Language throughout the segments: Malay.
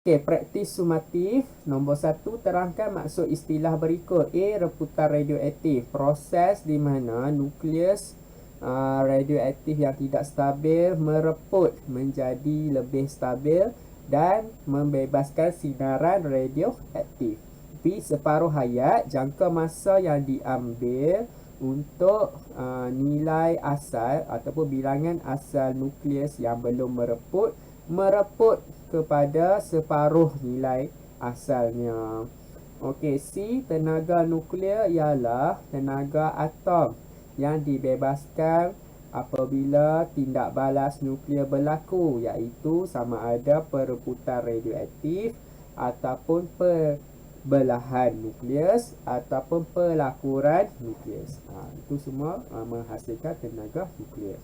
Okey, praktis sumatif. Nombor 1, terangkan maksud istilah berikut. A. Reputan radioaktif. Proses di mana nukleus radioaktif yang tidak stabil mereput menjadi lebih stabil dan membebaskan sinaran radioaktif. B. Separuh hayat. Jangka masa yang diambil untuk nilai asal ataupun bilangan asal nukleus yang belum mereput kepada separuh nilai asalnya. Okey, C. Tenaga nuklear ialah tenaga atom yang dibebaskan apabila tindak balas nuklear berlaku, iaitu sama ada perebutan radioaktif ataupun pembelahan nukleus ataupun pelakuran nukleus. Itu semua menghasilkan tenaga nuklear.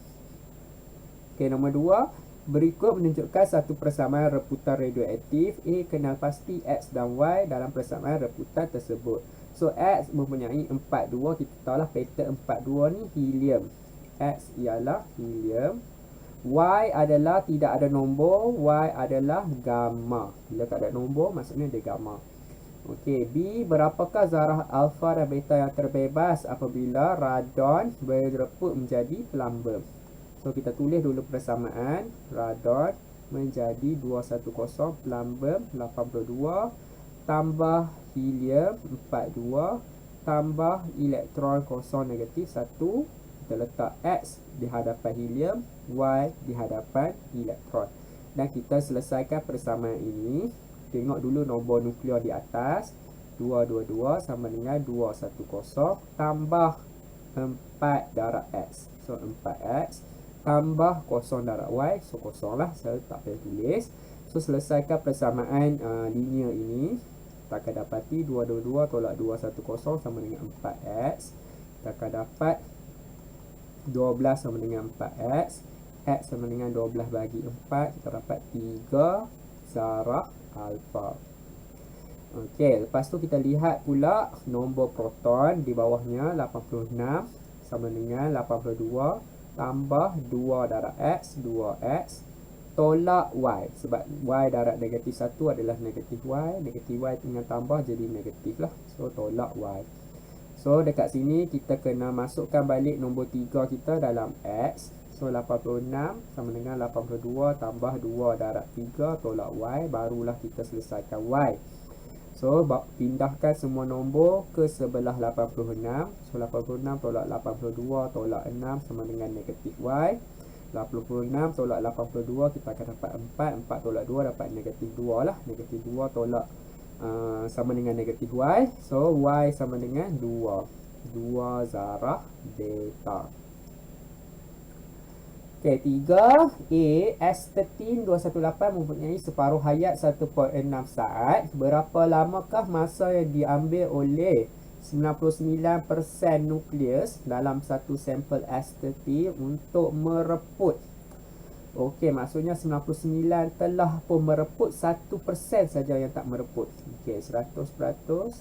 Okey, nombor 2. Berikut menunjukkan satu persamaan reputan radioaktif. A. Kenal pasti X dan Y dalam persamaan reputan tersebut. So, X mempunyai 42. Kita tahulah pattern 42 ni helium. X ialah helium. Y adalah tidak ada nombor. Y adalah gamma. Bila tak ada nombor, maksudnya dia gamma. Okey, B. Berapakah zarah alfa dan beta yang terbebas apabila radon bereput menjadi pelamba? So, kita tulis dulu persamaan. Radon menjadi 210, pelamba 82, tambah helium 42, tambah elektron kosong negatif 1. Kita letak X di hadapan helium, Y di hadapan elektron. Dan kita selesaikan persamaan ini. Tengok dulu nombor nuklear di atas. 222 sama dengan 210 tambah 4 darab X. So, 4X tambah kosong darab Y. So, kosong lah. Saya tak payah tulis. So, selesaikan persamaan linear ini. Kita akan dapati 222 tolak 210 sama dengan 4X. Kita akan dapat 12 sama dengan 4X. X sama dengan 12 bagi 4. Kita dapat 3 zarah alfa. Okey, lepas tu kita lihat pula nombor proton di bawahnya 86 sama dengan 82 tambah 2 darab X, 2X tolak Y. Sebab Y darab negatif 1 adalah negatif Y. Negatif Y dengan tambah jadi negatif lah. So, tolak Y. So, dekat sini kita kena masukkan balik nombor 3 kita dalam X. So, 86 sama dengan 82 tambah 2 darab 3 tolak Y. Barulah kita selesaikan Y. So, pindahkan semua nombor ke sebelah 86. So, 86 tolak 82 tolak 6 sama dengan negatif Y. 86 tolak 82 kita akan dapat 4. 4 tolak 2 dapat negatif 2 lah. Negatif 2 tolak sama dengan negatif Y. So, Y sama dengan 2. 2 zarah beta. Okey, 3. A. S13218 mempunyai separuh hayat 1.6 saat. Berapa lamakah masa yang diambil oleh 99% nukleus dalam satu sampel S13 untuk mereput? Okey, maksudnya 99 telah pun mereput, 1% saja yang tak mereput. Okey, 100%,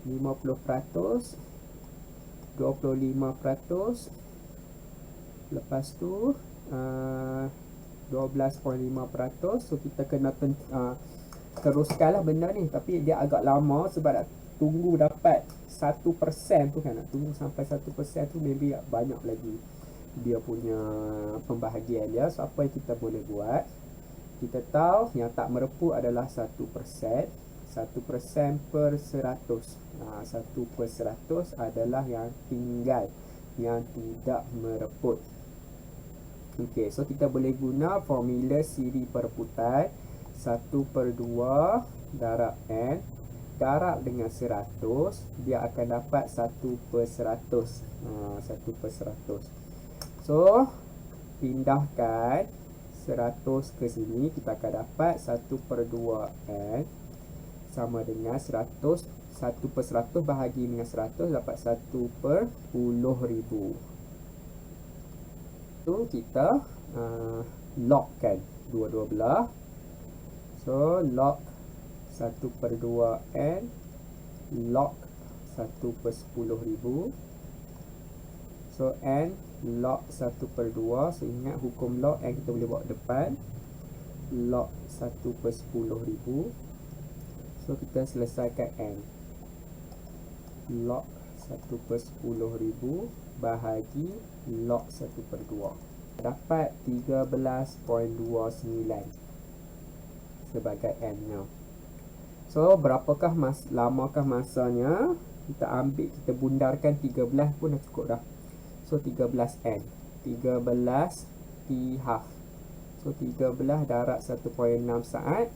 50%, 25%. Lepas tu 12.5%. So, kita kena teruskanlah benda ni. Tapi dia agak lama sebab nak tunggu dapat 1% tu kan. Nak tunggu sampai 1% tu maybe banyak lagi dia punya pembahagian dia. So, apa yang kita boleh buat? Kita tahu yang tak mereput adalah 1%. 1% per 100. 1 per 100 adalah yang tinggal, yang tidak mereput. Okey, so kita boleh guna formula siri pereputan 1/2 darab N darab dengan 100, dia akan dapat 1/100. 1/100. So, pindahkan 100 ke sini, kita akan dapat 1/2 N sama dengan 100. 1/100 bahagi dengan 100 dapat 1/10,000. Tu kita logkan dua-dua belah. So, log 1/2 N log 1/10,000. So, N log 1/2. So, ingat hukum log N kita boleh bawa depan. log 1 per 10,000. So kita selesaikan N. Log 1 per 10,000 bahagi log 1 per 2. Dapat 13.29 sebagai N nya. So berapakah lamakah masanya? Kita ambil, kita bundarkan 13 pun dah cukup dah. So 13N, 13 T half. So 13 darab 1.6 saat,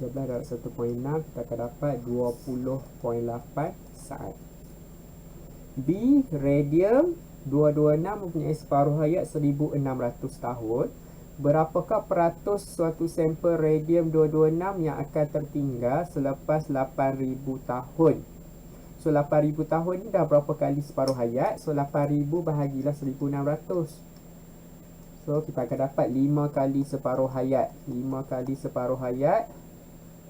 13 darab 1.6, kita akan dapat 20.8 saat. B, radium 226 mempunyai separuh hayat 1600 tahun. Berapakah peratus suatu sampel radium 226 yang akan tertinggal selepas 8000 tahun? So 8000 tahun ni dah berapa kali separuh hayat? So 8000 bahagilah 1600. So kita akan dapat 5 kali separuh hayat. 5 kali separuh hayat.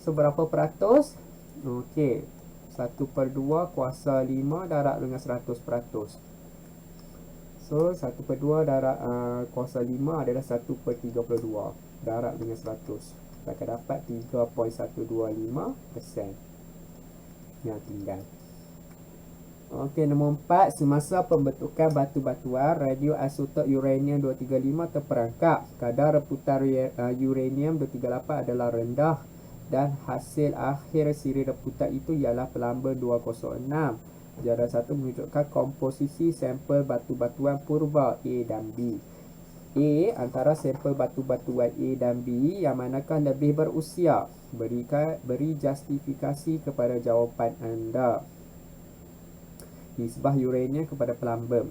So berapa peratus? Okey, 1/2 kuasa 5 darab dengan 100%. So 1/2 darab kuasa 5 adalah 1/32 darab dengan 100. Kita akan dapat 3.125% yang tinggal. Okey, nombor 4, semasa pembentukan batu-batuan radioisotop uranium 235 terperangkap, kadar reputan uranium 238 adalah rendah dan hasil akhir siri reputan itu ialah pelambang 206. Jawapan 1 menunjukkan komposisi sampel batu-batuan purba A dan B. A, antara sampel batu-batuan A dan B, yang manakah lebih berusia? Beri justifikasi kepada jawapan anda. Nisbah uranium kepada pelambang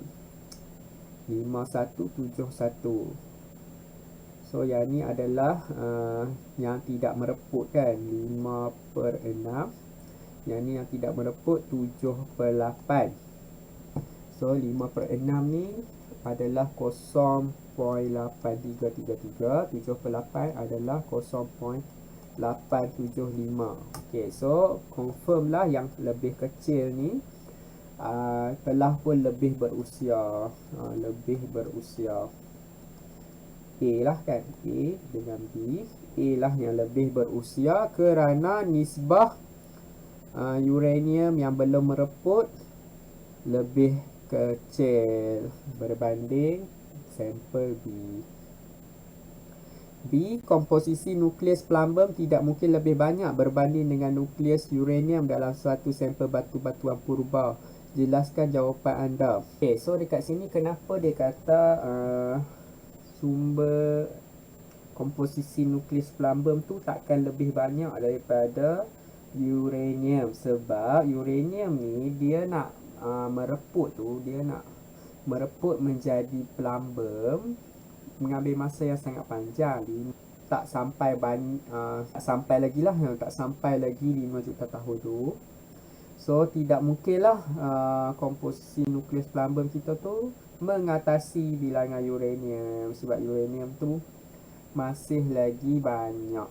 5171. So yang ni adalah yang tidak mereput kan, 5/6. Yang ni yang tidak mereput 7/8. So 5/6 ni adalah 0.8333. 7/8 adalah 0.875. Okay, so confirm lah yang lebih kecil ni telah pun lebih berusia. Lebih berusia. A lah kan, A dengan B. A lah yang lebih berusia kerana nisbah uranium yang belum mereput lebih kecil berbanding sampel B. B, komposisi nukleus pelambang tidak mungkin lebih banyak berbanding dengan nukleus uranium dalam suatu sampel batu-batuan purba. Jelaskan jawapan anda. Okay, so dekat sini kenapa dia kata sumber komposisi nukleus pelambang tu takkan lebih banyak daripada uranium, sebab uranium ni dia nak mereput tu, dia nak mereput menjadi pelambang mengambil masa yang sangat panjang. Tak sampai tak sampai lagi lah, tak sampai lagi 5 juta tahun tu. So tidak mungkinlah komposisi nukleus pelambang kita tu mengatasi bilangan uranium, sebab uranium tu masih lagi banyak,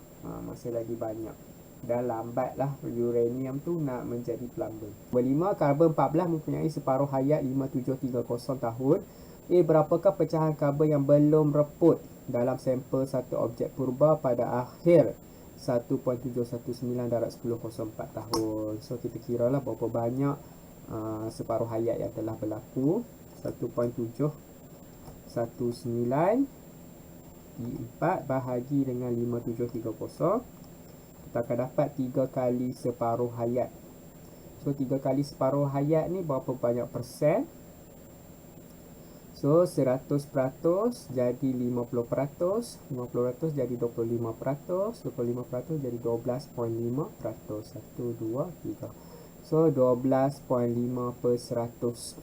masih lagi banyak. Dah lambat lah uranium tu nak menjadi pelambang. Nombor 5, karbon 14 mempunyai separuh hayat 5730 tahun. A, berapakah pecahan karbon yang belum reput dalam sampel satu objek purba pada akhir 1.719 darab 1004 tahun. So kita kira lah berapa banyak separuh hayat yang telah berlaku. 1.719 4 bahagi dengan 5730, kita akan dapat 3 kali separuh hayat. So 3 kali separuh hayat ni berapa banyak persen? So 100% jadi 50%, 50% jadi 25%, 25% jadi 12.5%. 1, 2, 3. So 12.5 per 100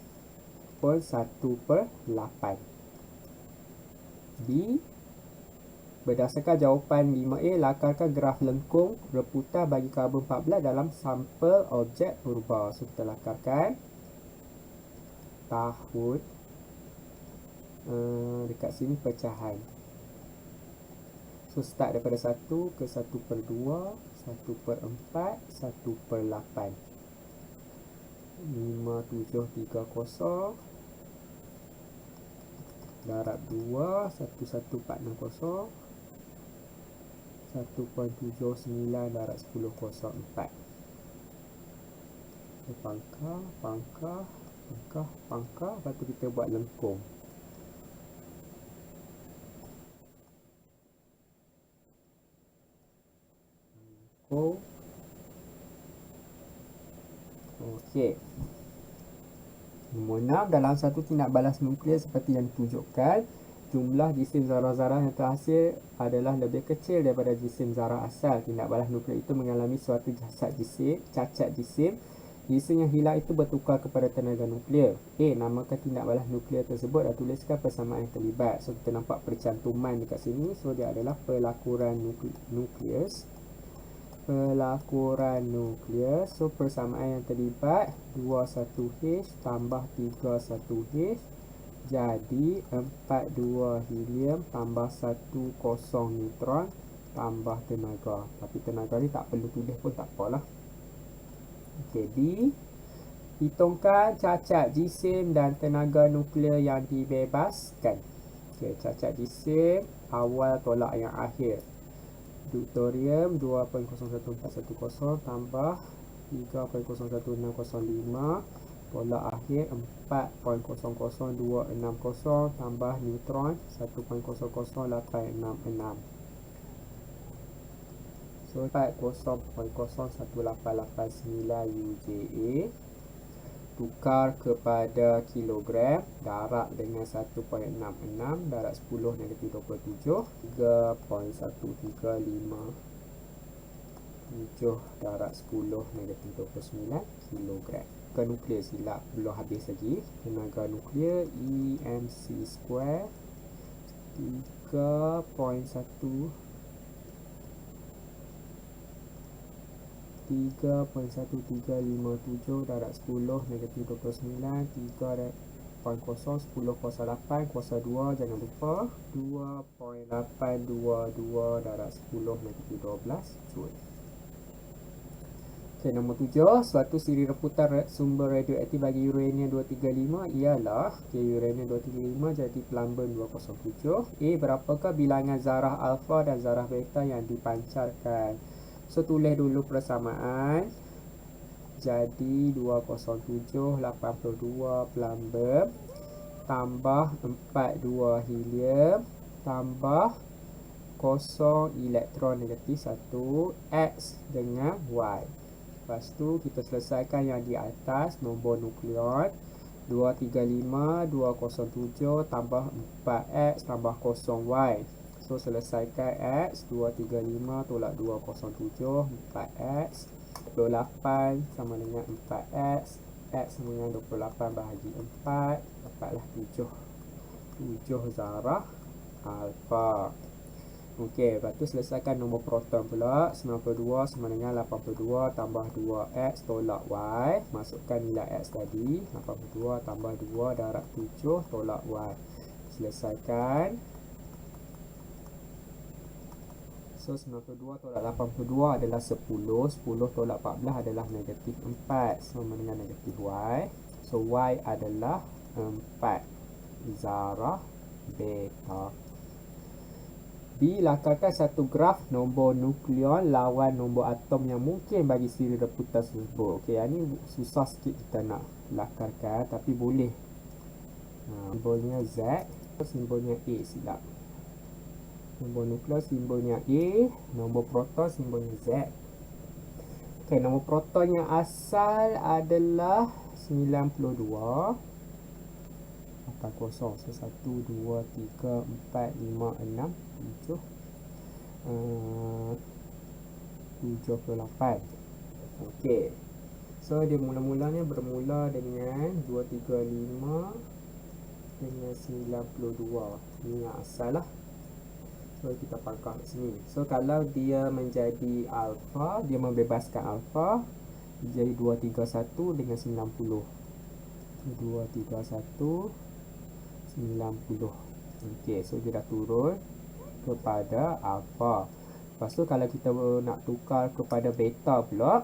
per 1/8. B, berdasarkan jawapan 5A, lakarkan graf lengkung reputan bagi karbon 14 dalam sampel objek purba. So kita lakarkan tahun, dekat sini pecahan. So start daripada 1 ke 1/2, 1/4, 1/8. 5730 darab 2, 11460 1.79 darab 10/04. Pangkah, lepas tu kita buat lengkung. Okey. Nombor 6, dalam satu tindak balas nuklear seperti yang ditunjukkan, jumlah jisim zarah-zarah yang terhasil adalah lebih kecil daripada jisim zarah asal. Tindak balas nuklear itu mengalami suatu cacat jisim. Jisim yang hilang itu bertukar kepada tenaga nuklear. Namakan tindak balas nuklear tersebut dan tuliskan persamaan yang terlibat. So, kita nampak percantuman dekat sini. So, dia adalah pelakuran nukleus. So, persamaan yang terlibat 21H tambah 31H jadi 42 helium tambah 10 neutron tambah tenaga. Tapi tenaga ni tak perlu tulis pun tak apalah. Jadi, hitungkan cacat jisim dan tenaga nuklear yang dibebaskan. Cacat jisim awal tolak yang akhir. Deuterium 2.01410 tambah 3.01605 tolak akhir 4.00260 tambah neutron 1.00866. So 40.01889 UJA tukar kepada kilogram, darab dengan 1.66 darab 10 negatif 27 3.1357 darab 10 negatif 29 kilogram. Tenaga nuklear silap, belum habis lagi. Tenaga nuklear EMC square 3.1357 darab 10 negatif 29 3.0 10 kuasa 2 jangan lupa 2.822 darab 10 negatif 12 joule. Okay, nombor 7, suatu siri reputan sumber radioaktif bagi uranium 235 ialah uranium 235 jadi pelambang 207. Berapakah bilangan zarah alfa dan zarah beta yang dipancarkan? So, tulis dulu persamaan. Jadi 207 82 pelambang tambah 42 helium tambah 0 elektron negatif 1 X dengan Y. Lepas tu kita selesaikan yang di atas, nombor nukleon 235 207 tambah 4X tambah 0Y. So, selesaikan X 235 tolak 207 4X 28 sama dengan 4X. X sama dengan 28 bahagi 4, dapatlah 7 zarah alfa. Okey, lepas tu selesaikan nombor proton pula. 92 sama dengan 82 tambah 2X tolak Y. Masukkan nilai X tadi. 82 tambah 2 darab 7 tolak Y. Selesaikan. So, 92 tolak 82 adalah 10. 10 tolak 14 adalah negatif 4. Sama dengan negatif Y. So, Y adalah 4 zarah beta. Lakarkan satu graf nombor nukleon lawan nombor atom yang mungkin bagi siri reputan tersebut. Okey, yang ni susah sikit kita nak lakarkan, tapi boleh. Simbolnya Z, simbolnya A silap. Nombor nukleon simbolnya A, nombor proton simbolnya Z. Okey, nombor proton yang asal adalah 92. 80. So 1, 2, 3, 4, 5, 6, 7 78. Okey. So dia mula-mulanya bermula dengan 235 dengan 92. Ini yang asal lah. So kita pangkal kat sini. So kalau dia menjadi alfa, dia membebaskan alfa jadi 231 dengan 90. 231 90. Okey, so dia dah turun kepada alfa. Lepas tu kalau kita nak tukar kepada beta pula,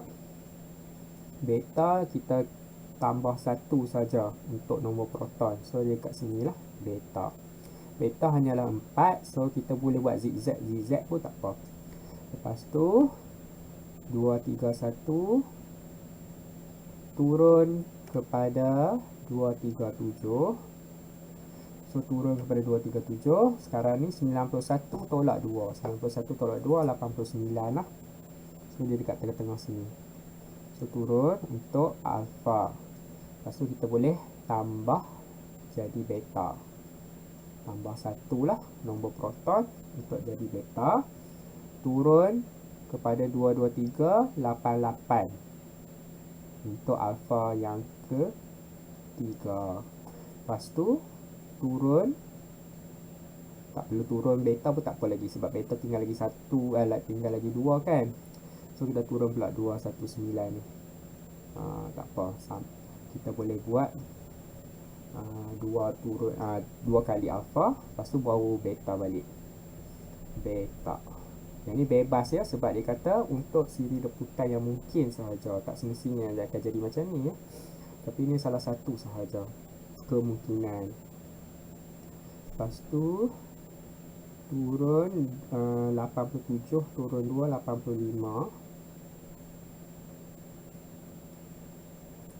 beta kita tambah 1 saja untuk nombor proton. So dia kat sini lah beta. Beta hanyalah 4, so kita boleh buat zigzag pun tak apa. Lepas tu 231 turun kepada 237. So turun kepada 237. Sekarang ni 91 tolak 2. 91 tolak 2 89 lah. So dia dekat tengah-tengah sini. So turun untuk alpha. Lepas tu kita boleh tambah jadi beta. Tambah 1 lah nombor proton untuk jadi beta. Turun kepada 223 88 untuk alfa yang ketiga. Lepas tu turun, tak perlu turun beta pun tak apa lagi sebab beta tinggal lagi 1, tinggal lagi 2 kan. So kita turun pula 219 ni. Tak apa, kita boleh buat 2 kali alfa, lepas tu baru beta balik. Beta. Yang ni bebas ya, sebab dia kata untuk siri reputan yang mungkin sahaja, tak semestinya dia akan jadi macam ni ya. Tapi ini salah satu sahaja kemungkinan. Lepas tu turun 87 turun 2 85.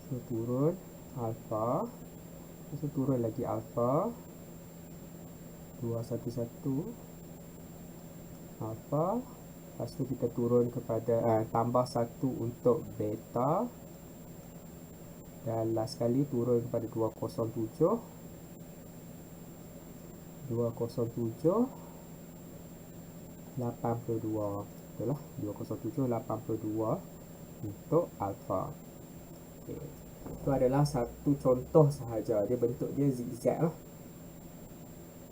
So turun alfa. Lepas tu turun lagi alfa 211 alfa. Lepas tu kita turun kepada tambah 1 untuk beta. Dan last kali turun kepada 207 82. Betul lah, 207 82 untuk alfa. Okay. Itu adalah satu contoh sahaja. Dia bentuk dia zigzag lah.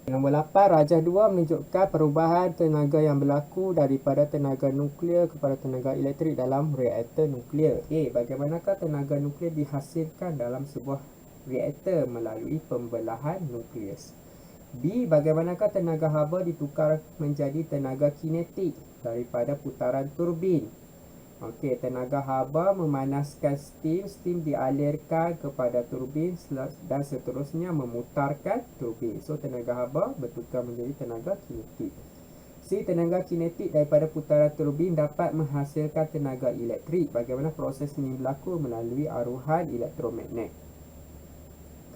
Nombor 8, rajah 2 menunjukkan perubahan tenaga yang berlaku daripada tenaga nuklear kepada tenaga elektrik dalam reaktor nuklear. A. Bagaimanakah tenaga nuklear dihasilkan dalam sebuah reaktor melalui pembelahan nukleus? B. Bagaimanakah tenaga haba ditukar menjadi tenaga kinetik daripada putaran turbin? Okey, tenaga haba memanaskan steam, steam dialirkan kepada turbin dan seterusnya memutarkan turbin. So tenaga haba bertukar menjadi tenaga kinetik. C. Tenaga kinetik daripada putaran turbin dapat menghasilkan tenaga elektrik. Bagaimana proses ini berlaku? Melalui aruhan elektromagnet.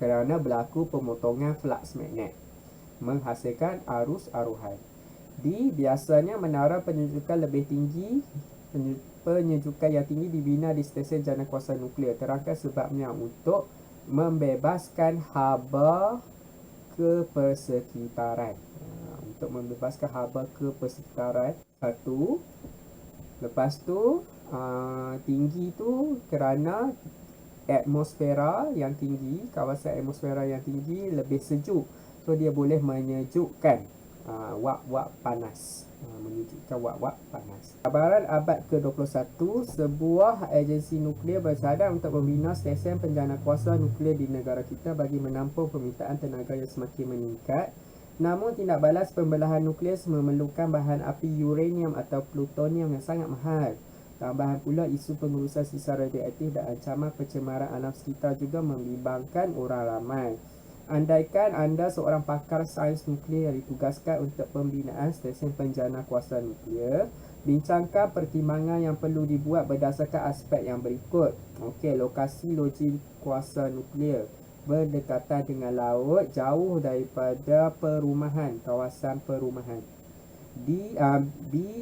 Kerana berlaku pemotongan flux magnet menghasilkan arus aruhan. D. Biasanya menara penyejukan lebih tinggi penyejukan yang tinggi dibina di stesen janakuasa nuklear. Terangkan sebabnya. Untuk membebaskan haba ke persekitaran. Untuk membebaskan haba ke persekitaran. 1. Lepas tu tinggi tu kerana atmosfera yang tinggi, kawasan atmosfera yang tinggi lebih sejuk. So dia boleh menyejukkan wap-wap panas. Menunjukkan wap-wap panas. Cabaran abad ke-21, sebuah agensi nuklear bercadang untuk membina stesen penjanakuasa nuklear di negara kita bagi menampung permintaan tenaga yang semakin meningkat. Namun tindak balas pembelahan nuklear memerlukan bahan api uranium atau plutonium yang sangat mahal. Tambahan pula isu pengurusan sisa radioaktif dan ancaman pencemaran alam sekitar juga membimbangkan orang ramai. Andaikan anda seorang pakar sains nuklear yang ditugaskan untuk pembinaan stesen penjanakuasa nuklear, bincangkan pertimbangan yang perlu dibuat berdasarkan aspek yang berikut. Okey, lokasi logik kuasa nuklear berdekatan dengan laut, jauh daripada perumahan, kawasan perumahan. B.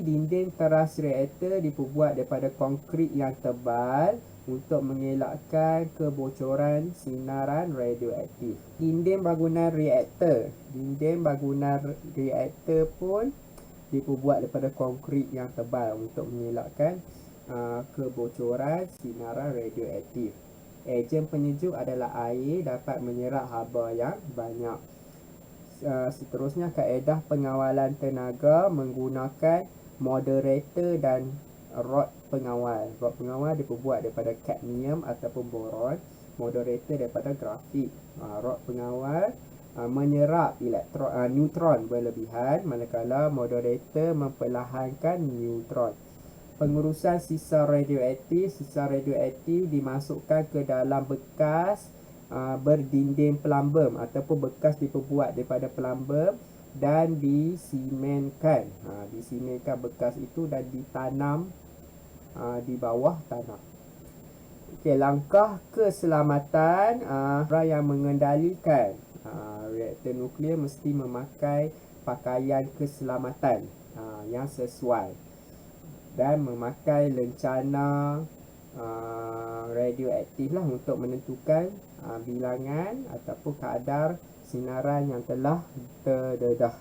Dinding teras reaktor diperbuat daripada konkrit yang tebal untuk mengelakkan kebocoran sinaran radioaktif. Dinding bangunan reaktor pun diperbuat daripada konkrit yang tebal untuk mengelakkan kebocoran sinaran radioaktif. Ejen penyejuk adalah air, dapat menyerap haba yang banyak. Seterusnya, kaedah pengawalan tenaga menggunakan moderator dan rod pengawal. Rod pengawal diperbuat daripada kadmium ataupun boron. Moderator daripada grafit. Rod pengawal menyerap neutron berlebihan, manakala moderator memperlahankan neutron. Pengurusan sisa radioaktif. Sisa radioaktif dimasukkan ke dalam bekas berdinding pelambam ataupun bekas diperbuat daripada pelambam dan disimenkan. Disimenkan bekas itu dan ditanam di bawah tanah. Okey, langkah keselamatan orang yang mengendalikan reaktor nuklear mesti memakai pakaian keselamatan yang sesuai dan memakai lencana radioaktif lah untuk menentukan bilangan ataupun kadar sinaran yang telah terdedah.